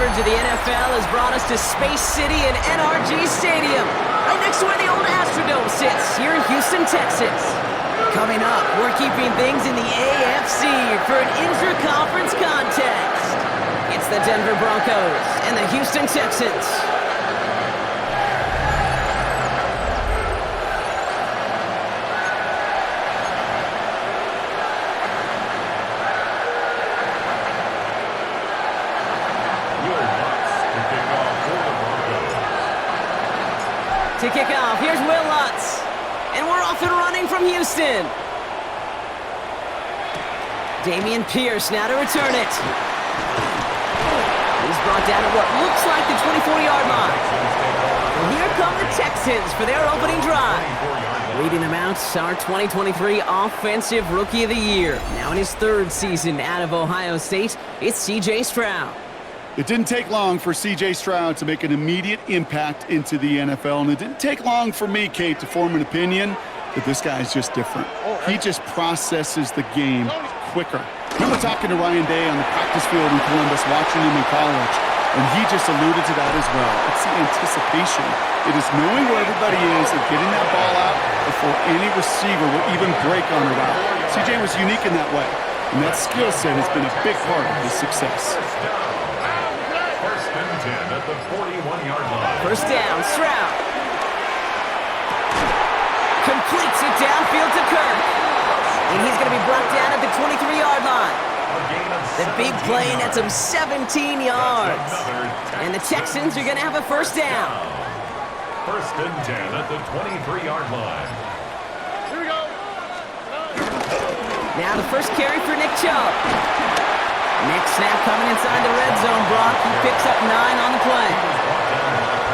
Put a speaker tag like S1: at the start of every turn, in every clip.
S1: coverage of the NFL has brought us to Space City and NRG Stadium, right next to where the old Astrodome sits, here in Houston, Texas. Coming up, we're keeping things in the AFC for an intra-conference contest. It's the Denver Broncos and the Houston Texans. To kick off, here's Will Lutz. And we're off and running from Houston. Dameon Pierce now to return it. He's brought down at what looks like the 24-yard line. And here come the Texans for their opening drive. Leading them out, our 2023 Offensive Rookie of the Year. Now in his third season out of Ohio State, it's C.J. Stroud.
S2: It didn't take long for C.J. Stroud to make an immediate impact into the NFL, and it didn't take long for me, Kate, to form an opinion that this guy is just different. He just processes the game quicker. I remember talking to Ryan Day on the practice field in Columbus, watching him in college, and he just alluded to that as well. It's the anticipation. It is knowing where everybody is and getting that ball out before any receiver will even break on a route. C.J. was unique in that way, and that skill set has been a big part of his success.
S3: At the 41-yard line.
S1: First down, Stroud. Completes it downfield to Kirk. And he's going to be brought down at the 23-yard line. The big play nets him 17 yards. And the Texans are going to have a first down.
S3: First and 10 at the 23-yard line.
S4: Here we go.
S1: Now the first carry for Nick Chubb. Nick snap coming inside the red zone, Brock. He picks up 9 on the play.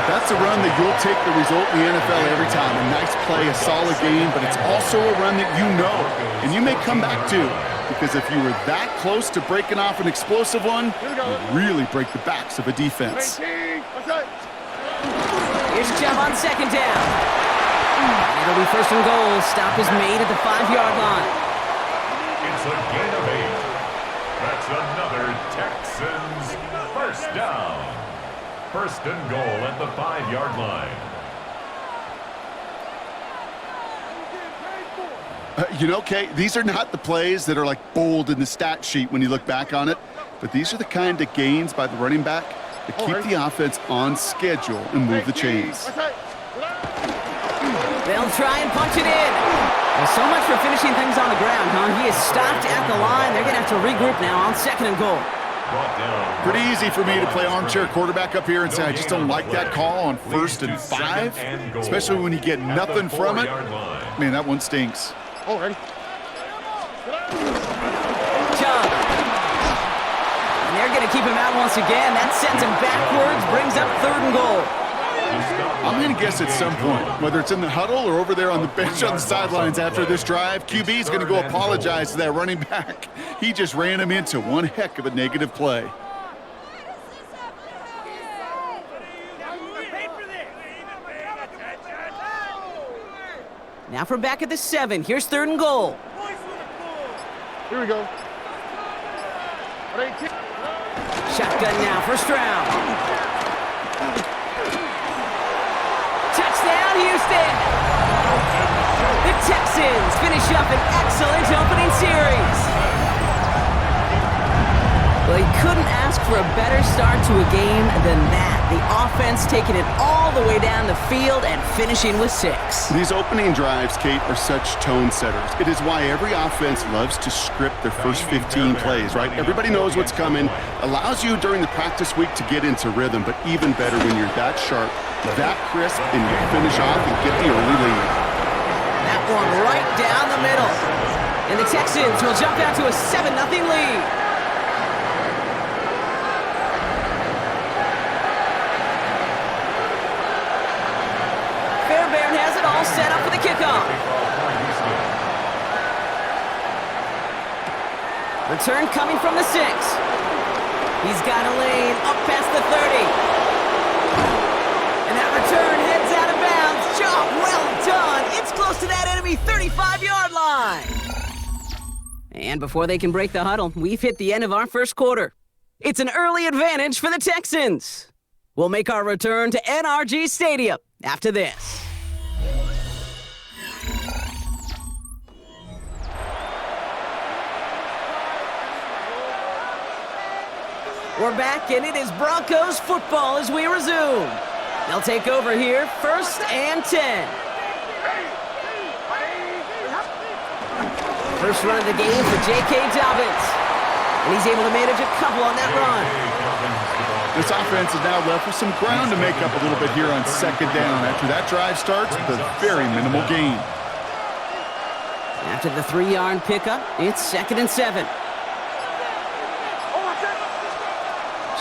S2: That's a run that you'll take the result in the NFL every time. A nice play, a solid game, but it's also a run that you know, and you may come back to, because if you were that close to breaking off an explosive one, it would really break the backs of a defense.
S1: Here's Chubb on second down. It'll be first and goal. Stop is made at the 5-yard line.
S3: It's a gain of 8. That's another Texans first down. First and goal at the 5-yard line.
S2: You know, Kate, these are not the plays that are like bold in the stat sheet when you look back on it, but these are the kind of gains by the running back that keep the offense on schedule and move the chains.
S1: They'll try and punch it in. Well, so much for finishing things on the ground, huh? He is stopped at the line. They're going to have to regroup now on second and goal.
S2: Pretty easy for me to play armchair quarterback up here and say I just don't like that call on first and 5, especially when you get nothing from it. Man, that one stinks.
S1: Chubb. And they're going to keep him out once again. That sends him backwards, brings up third and goal.
S2: I'm going to guess at some point, whether it's in the huddle or over there on the bench on the sidelines after this drive, QB is going to go apologize to that running back. He just ran him into one heck of a negative play.
S1: Now from back at the 7. Here's third and goal.
S4: Here we go.
S1: Shotgun now for Stroud. Touchdown, Houston! The Texans finish up an excellent opening series. Well, you couldn't ask for a better start to a game than that. The offense taking it all the way down the field and finishing with 6.
S2: These opening drives, Kate, are such tone setters. It is why every offense loves to script their first 15 plays, right? Everybody knows what's coming. Allows you during the practice week to get into rhythm, but even better when you're that sharp, that crisp, and you finish off and get the early lead.
S1: That one right down the middle. And the Texans will jump out to a 7-0 lead. Fairbairn has it all set up for the kickoff. Return coming from the 6. He's got a lane up past the 30. And that return heads out of bounds. Job well done. It's close to that enemy 35-yard line. And before they can break the huddle, we've hit the end of our first quarter. It's an early advantage for the Texans. We'll make our return to NRG Stadium after this. We're back, and it is Broncos football as we resume. They'll take over here, 1st and 10. First run of the game for J.K. Dobbins. And he's able to manage a couple on that run.
S2: This offense is now left with some ground to make up a little bit here on 2nd down after that drive starts with a very minimal gain.
S1: After the 3-yard pickup, it's 2nd and 7.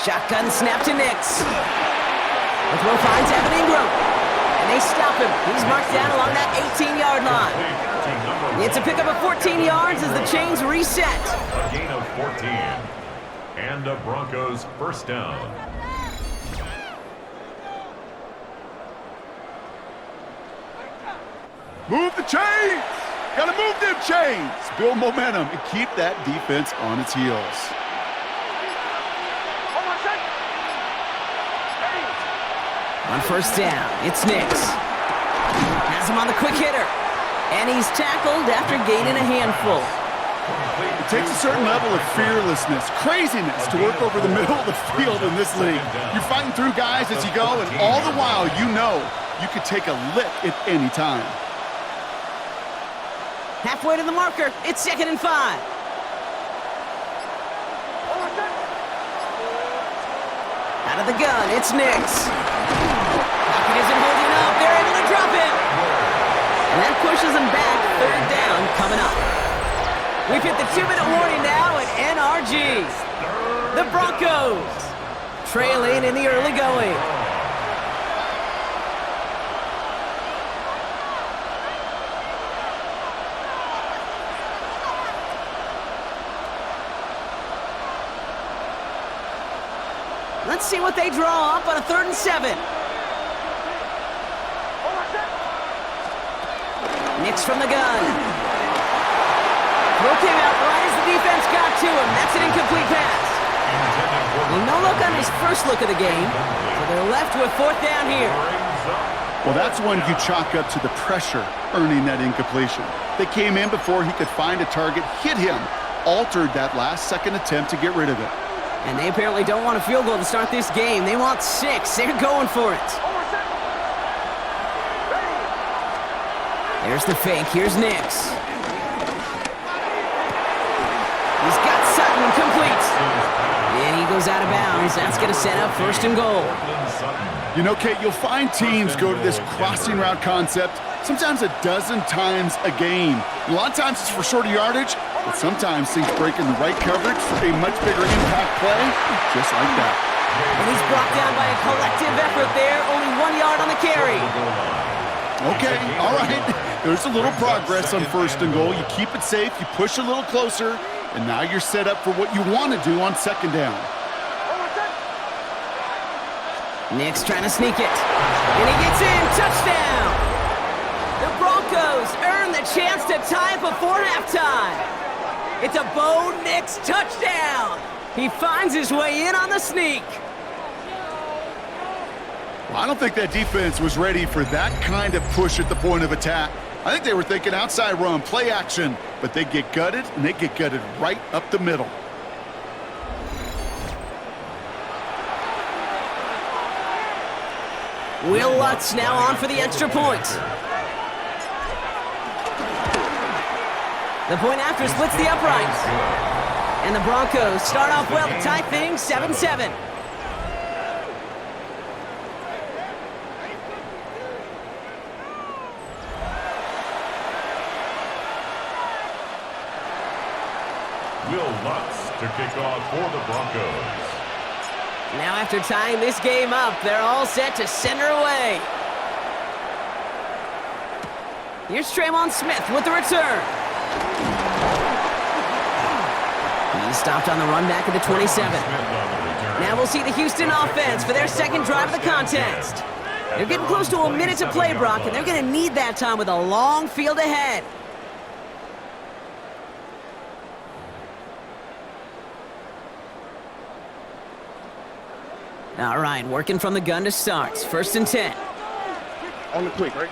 S1: Shotgun snap to Nix. The throw finds Evan Ingram. And they stop him. He's marked down along that 18-yard line. It's a pickup of 14 yards as the chains reset.
S3: A gain of 14. And the Broncos 1st down.
S2: Move the chains! Gotta move them chains! Build momentum and keep that defense on its heels.
S1: On 1st down, it's Nix. Has him on the quick hitter. And he's tackled after gaining a handful.
S2: It takes a certain level of fearlessness, craziness to work over the middle of the field in this league. You're fighting through guys as you go, and all the while you know you could take a lick at any time.
S1: Halfway to the marker, it's 2nd and 5. Out of the gun, it's Nix. Pocket isn't holding up. They're able to drop him. And that pushes him back. 3rd down coming up. We've hit the 2-minute warning now at NRG. The Broncos trailing in the early going. Let's see what they draw up on a 3rd and 7. Nix from the gun. Throw came out right as the defense got to him. That's an incomplete pass. Well, no look on his first look of the game, so they're left with 4th down here.
S2: Well, that's one you chalk up to the pressure earning that incompletion. They came in before he could find a target, hit him, altered that last second attempt to get rid of it.
S1: And they apparently don't want a field goal to start this game. They want 6. They're going for it. There's the fake. Here's Nix. He's got Sutton complete. And he goes out of bounds. That's going to set up 1st and goal.
S2: You know, Kate, you'll find teams go to this crossing route concept sometimes a dozen times a game. A lot of times it's for shorter yardage, but sometimes things break in the right coverage for a much bigger impact play, just like that.
S1: And he's brought down by a collective effort there. Only 1 yard on the carry.
S2: Okay, all right. There's a little progress on 1st and goal. You keep it safe, you push a little closer, and now you're set up for what you want to do on 2nd down.
S1: Nix trying to sneak it. And he gets in. Touchdown! The Broncos earn the chance to tie before halftime. It's a Bo Nix touchdown. He finds his way in on the sneak.
S2: Well, I don't think that defense was ready for that kind of push at the point of attack. I think they were thinking outside run, play action, but they get gutted, and they get gutted right up the middle.
S1: Will Lutz now on for the extra point. The point after splits the uprights. And the Broncos start off well to tie things 7-7.
S3: Will Lutz to kick off for the Broncos.
S1: Now after tying this game up, they're all set to send her away. Here's Tremon Smith with the return. He's stopped on the run back at the 27. Now we'll see the Houston offense for their 2nd drive of the contest. They're getting close to a minute to play, Brock, and they're going to need that time with a long field ahead. All right, working from the gun to start. 1st and 10.
S4: On the quick, right?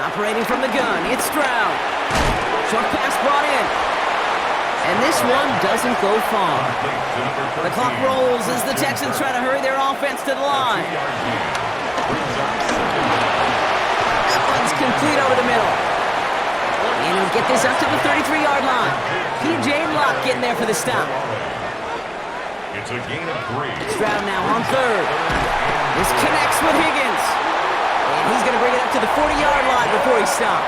S1: Operating from the gun, it's Stroud. Short pass brought in. And this one doesn't go far. The clock rolls as the Texans try to hurry their offense to the line. That one's complete over the middle. And he'll get this up to the 33-yard line. P.J. Locke getting there for the stop.
S3: It's a gain of 3.
S1: Stroud now on 3rd. This connects with Higgins. And he's going to bring it up to the 40-yard line before he stopped.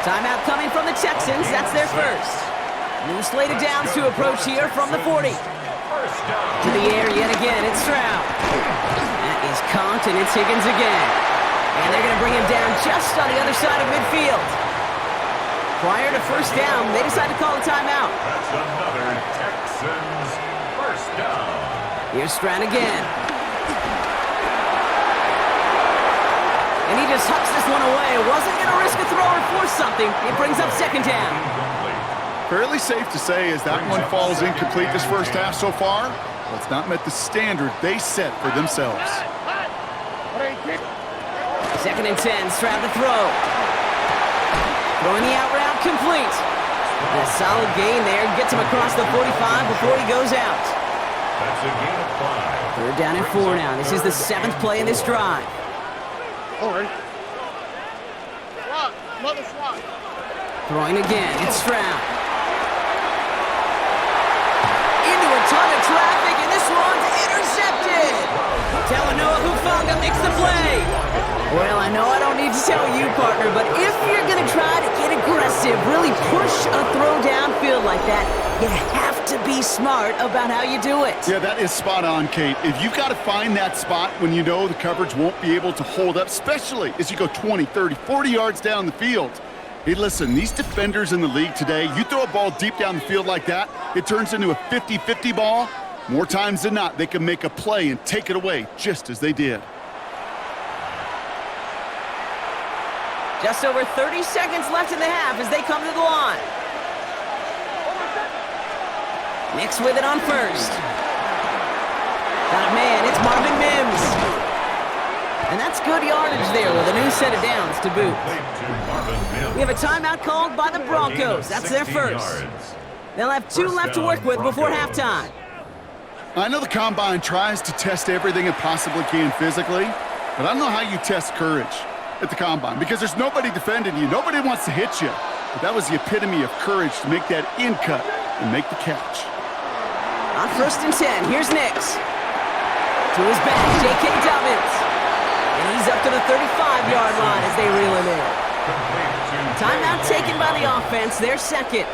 S1: Timeout coming from the Texans. That's their first. New slate of downs to approach here from the 40. To the air yet again. It's Stroud. That is Kant, and it's Higgins again. And they're going to bring him down just on the other side of midfield. Prior to 1st down, they decide to call a timeout.
S3: That's another Texans 1st down.
S1: Here's Stroud again. And he just hucks this one away. Wasn't going to risk a throw or force something. It brings up 2nd down.
S2: Fairly safe to say as that one falls incomplete this first half so far. Well, it's not met the standard they set for themselves.
S1: 2nd and 10, Stroud to throw. Throwing the out route complete. And a solid gain there. Gets him across the 45 before he goes out.
S3: That's a gain of 5.
S1: 3rd down and 4 now. This is the 7th play in this drive.
S4: All right. Slot. Another slot.
S1: Throwing again. It's Stroud. Into a ton of traffic, and this one's intercepted. Talanoa Hufanga makes the play. Well, I know I don't need to tell you, partner, but if you're going to try to get aggressive, really push a throw downfield like that, you have to be smart about how you do it.
S2: Yeah, that is spot on, Kate. If you've got to find that spot when you know the coverage won't be able to hold up, especially as you go 20, 30, 40 yards down the field. Hey, listen, these defenders in the league today, you throw a ball deep down the field like that, it turns into a 50-50 ball. More times than not, they can make a play and take it away, just as they did.
S1: Just over 30 seconds left in the half as they come to the line. Nix with it on 1st. Got a man, it's Marvin Mims. And that's good yardage there with a new set of downs to boot. We have a timeout called by the Broncos. That's their first. They'll have 2 left to work with before halftime.
S2: I know the Combine tries to test everything it possibly can physically, but I don't know how you test courage at the Combine, because there's nobody defending you. Nobody wants to hit you. But that was the epitome of courage to make that in cut and make the catch.
S1: On 1st and 10, here's Nix. To his back, J.K. Dobbins. And he's up to the 35-yard line as they reel him in. Timeout taken by the offense, their 2nd.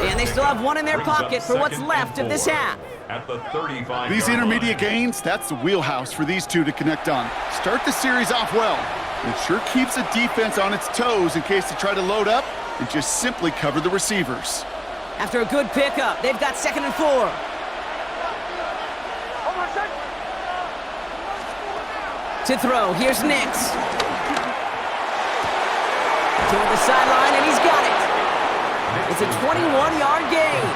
S1: And they still have 1 in their pocket for what's left of this half.
S3: At the 35.
S2: These intermediate gains, that's the wheelhouse for these two to connect on. Start the series off well. It sure keeps the defense on its toes in case they try to load up and just simply cover the receivers.
S1: After a good pickup, they've got 2nd and 4. To throw, here's Nix. Toward the sideline, and he's got it. It's a 21-yard gain.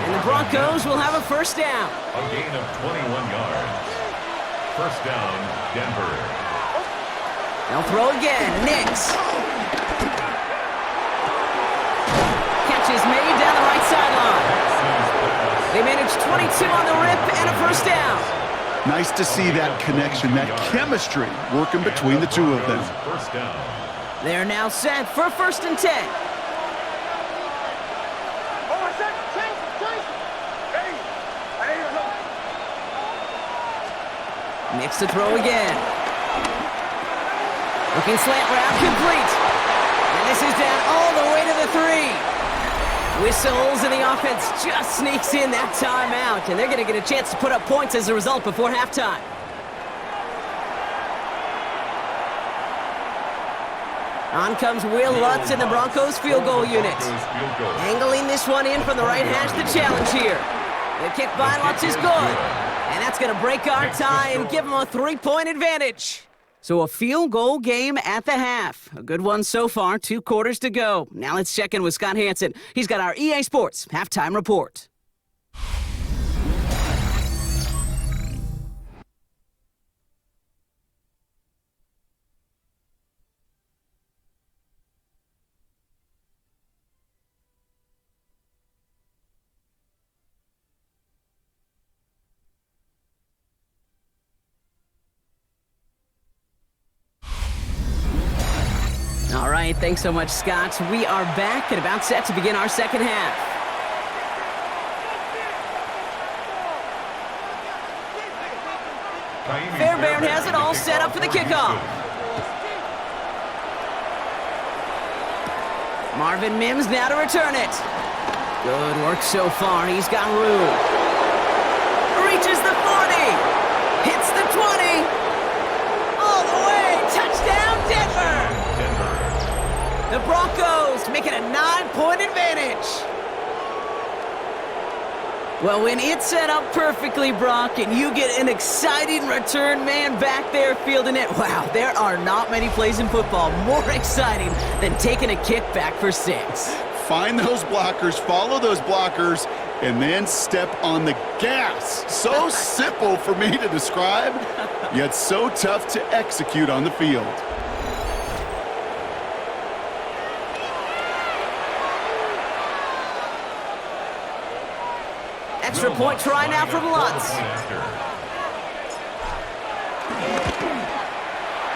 S1: And the Broncos will have a 1st down.
S3: A gain of 21 yards. 1st down, Denver.
S1: They'll throw again. Nix. Catch is made down the right sideline. They manage 22 on the rip and a 1st down.
S2: Nice to see that connection, that chemistry working between the two of them.
S3: 1st down.
S1: They're now set for 1st and 10. Nix to throw again. Looking slant route complete. And this is down all the way to the 3. Whistles, and the offense just sneaks in that timeout. And they're going to get a chance to put up points as a result before halftime. On comes Will Lutz in the Broncos field goal unit. Angling this one in from the right hash, the challenge here. The kick by Lutz is good. And that's going to break our tie and give them a 3-point advantage. So a field goal game at the half. A good one so far, 2 quarters to go. Now let's check in with Scott Hanson. He's got our EA Sports halftime report. right, thanks so much, Scott. We are back and about set to begin our second half. Fairbairn has it all set up for the kickoff. Marvin Mims now to return it. Good work so far. He's got room. Reaches the 40. Hits the 20. All the way. Touchdown, Denver. The Broncos make it a 9-point advantage. Well, when it's set up perfectly, Brock, and you get an exciting return man back there fielding it, wow, there are not many plays in football more exciting than taking a kick back for 6.
S2: Find those blockers, follow those blockers, and then step on the gas. So simple for me to describe, yet so tough to execute on the field.
S1: Extra point try now from Lutz.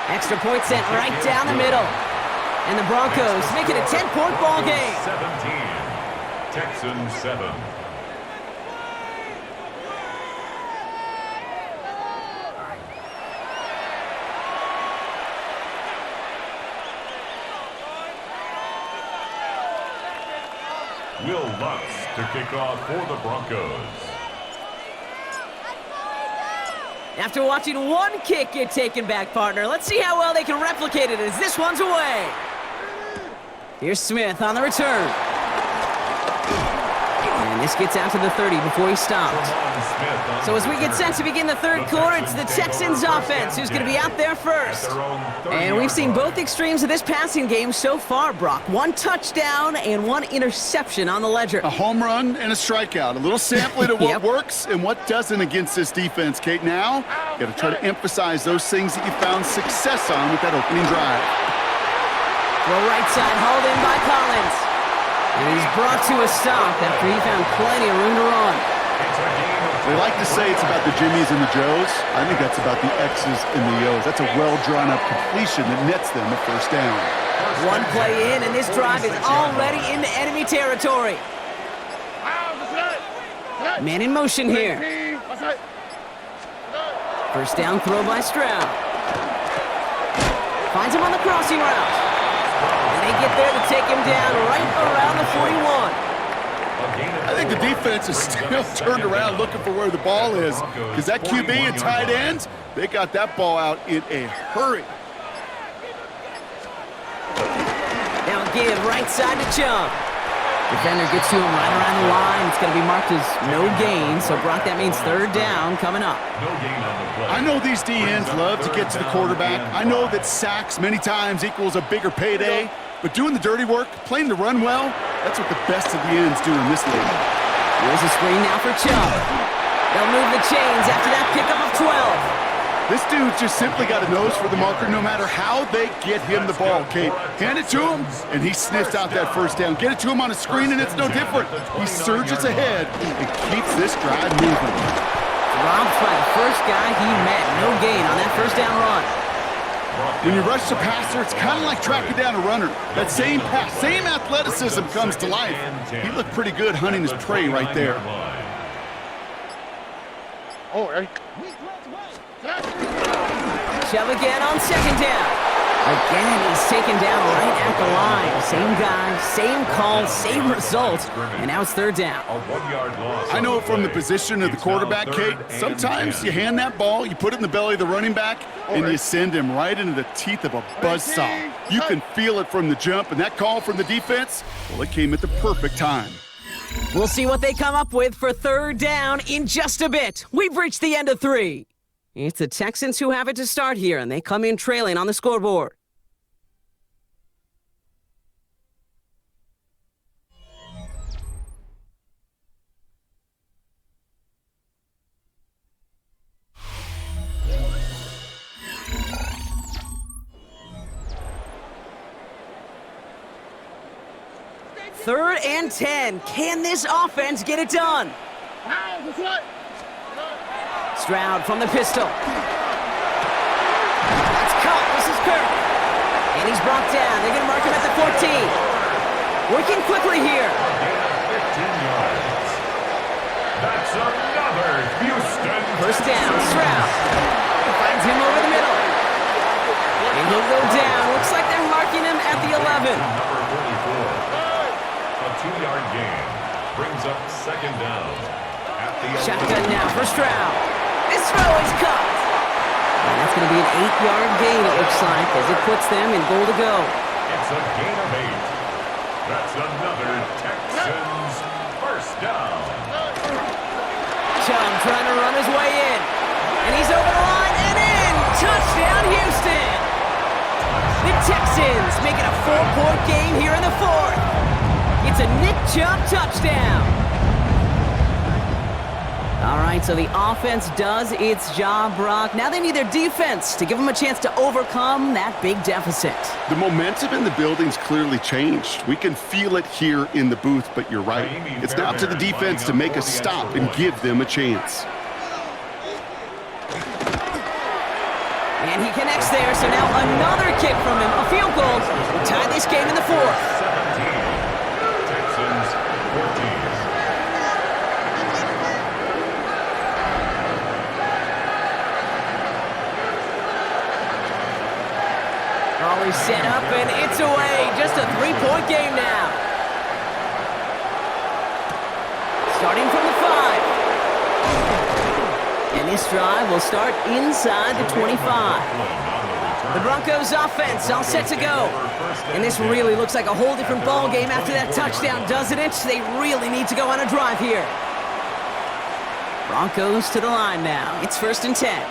S1: Extra point sent right down the middle. And the Broncos make it a 10-point ball game.
S3: 17, Texans 7. Will Lutz to kick off for the Broncos.
S1: After watching one kick get taken back, partner, let's see how well they can replicate it as this one's away. Here's Smith on the return. And this gets out to the 30 before he stopped. So as we get set to begin the third quarter, it's the Texans offense who's going to be out there first. And we've seen both extremes of this passing game so far, Brock. 1 touchdown and 1 interception on the ledger.
S2: A home run and a strikeout. A little sampling of what works and what doesn't against this defense, Kate. Now, you got to try to emphasize those things that you found success on with that opening drive.
S1: Throw right side, hauled in by Collins. And he's brought to a stop after he found plenty of room to run.
S2: They like to say it's about the Jimmies and the Joes. I think that's about the X's and the O's. That's a well-drawn-up completion that nets them a first down.
S1: One play in, and this drive is already into enemy territory. Man in motion here. First down throw by Stroud. Finds him on the crossing route. And they get there to take him down right around the 41.
S2: I think the defense is still turned around looking for where the ball is, because that QB and tight ends, they got that ball out in a hurry.
S1: Now give right side to Chunk. Defender gets to him right around the line. It's going to be marked as no gain, so Brock, that means third down coming up.
S2: I know these DNs love to get to the quarterback. I know that sacks many times equals a bigger payday, but doing the dirty work, playing the run well, that's what the best of the ends do in this league.
S1: Here's a screen now for Chubb. They'll move the chains after that pickup of 12.
S2: This dude's just simply got a nose for the marker no matter how they get him the ball, Kate. Hand it to him, and he sniffs out that first down. Get it to him on a screen, and it's no different. He surges ahead and keeps this drive moving.
S1: Robbed by the first guy he met. No gain on that first down run.
S2: When you rush the passer, it's kind of like tracking down a runner. That same pass, same athleticism comes to life. He looked pretty good hunting his prey right there.
S4: All right.
S1: Chubb again on second down. Again, he's taken down right at the line. Same guy, same call, same result. And now it's third down.
S2: I know from the position of the quarterback, Kate, sometimes you hand that ball, you put it in the belly of the running back, and you send him right into the teeth of a buzzsaw. You can feel it from the jump, and that call from the defense, well, it came at the perfect time.
S1: We'll see what they come up with for third down in just a bit. We've reached the end of 3. It's the Texans who have it to start here, and they come in trailing on the scoreboard. Third and 10. Can this offense get it done? Stroud from the pistol. That's caught. This is Kirk. And he's brought down. They're going to mark him at the 14. Working quickly here.
S3: 15 yards. That's another Houston.
S1: First down, Stroud. Finds him over the middle. And he'll go down. Looks like they're marking him at the 11.
S3: Number 44. A 2-yard gain brings up second down at the 11.
S1: Shotgun now for Stroud. This throw is caught. And that's going to be an 8-yard gain, it looks like, as it puts them in goal to go.
S3: It's a gain of 8. That's another Texans first down.
S1: Chum trying to run his way in. And he's over the line and in. Touchdown, Houston. The Texans make it a 4-point game here in the fourth. It's a Nick Chubb touchdown. All right, so the offense does its job, Brock. Now they need their defense to give them a chance to overcome that big deficit.
S2: The momentum in the building's clearly changed. We can feel it here in the booth, but you're right. It's now up to the defense to make a stop and give them a chance.
S1: And he connects there, so now another kick from him. A field goal will tie this game in the fourth.
S3: 17. Texans 14.
S1: Always set up, and it's away. Just a 3-point game now. Starting from the 5. And this drive will start inside the 25. The Broncos offense all set to go. And this really looks like a whole different ball game after that touchdown, doesn't it? They really need to go on a drive here. Broncos to the line now. It's 1st and 10.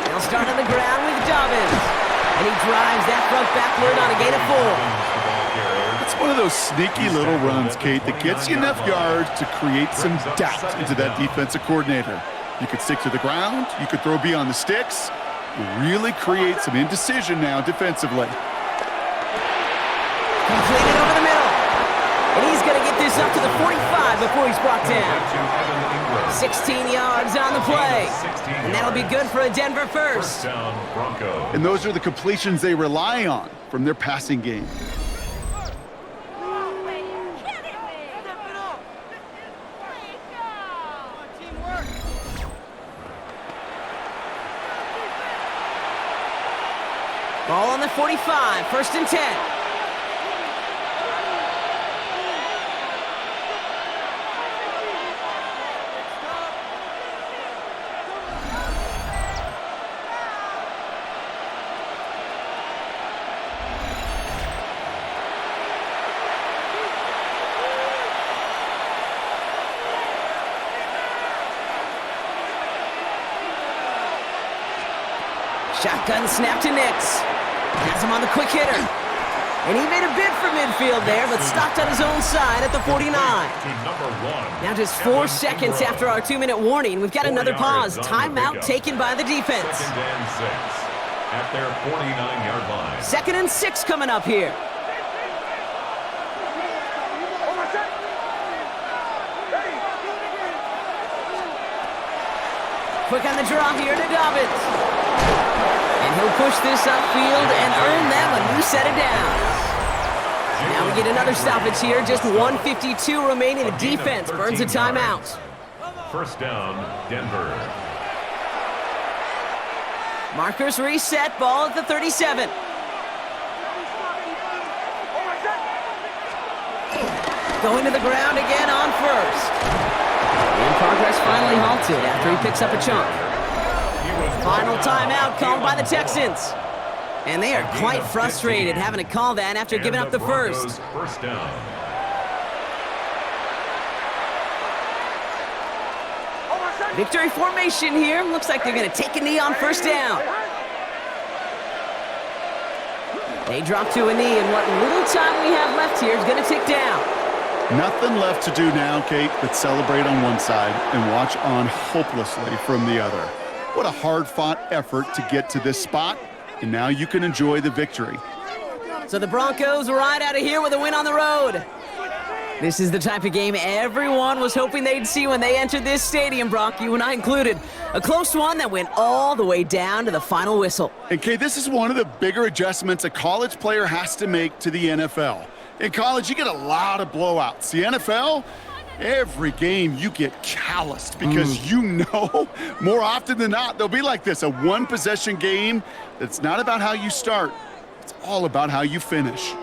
S1: They'll start on the ground with Dobbins. And he drives that front backward on a gain of 4.
S2: It's one of those sneaky little runs, Kate, that gets you enough yards to create some doubt into that defensive coordinator. You could stick to the ground. You could throw beyond the sticks. You really create some indecision now defensively.
S1: Completed over the middle. And he's going to get this up to the 45 before he's brought down. 16 yards on the play. And that'll be good for a Denver first.
S3: Down, Broncos.
S2: And those are the completions they rely on from their passing game.
S1: Ball on the 45, 1st and 10. Shotgun snap to Nix. Has him on the quick hitter. And he made a bid for midfield there, but stopped on his own side at the 49. Now just 4 seconds after our 2-minute warning, we've got another pause. Timeout taken by the defense.
S3: 2nd and 6 at their 49-yard line.
S1: 2nd and 6 coming up here. Quick on the draw here to Dobbins. And he'll push this upfield and earn them a new set of downs. Now we get another stoppage here. Just 1:52 remaining. The defense burns a timeout.
S3: 1st down, Denver.
S1: Markers reset. Ball at the 37. Going to the ground again on 1st. And progress finally halted after he picks up a chunk. Final timeout called by the Texans. And they are quite frustrated having to call that after giving up the first.
S3: First down.
S1: Victory formation here. Looks like they're going to take a knee on 1st down. They drop to a knee, and what little time we have left here is going to tick down.
S2: Nothing left to do now, Kate, but celebrate on one side and watch on hopelessly from the other. What a hard-fought effort to get to this spot, and now you can enjoy the victory.
S1: So the Broncos ride out of here with a win on the road. This is the type of game everyone was hoping they'd see when they entered this stadium, Brock, you and I included. A close one that went all the way down to the final whistle.
S2: And Kay, this is one of the bigger adjustments a college player has to make to the NFL. In college, you get a lot of blowouts. The NFL, every game you get calloused because you know more often than not they'll be like this, a one-possession game that's not about how you start. It's all about how you finish.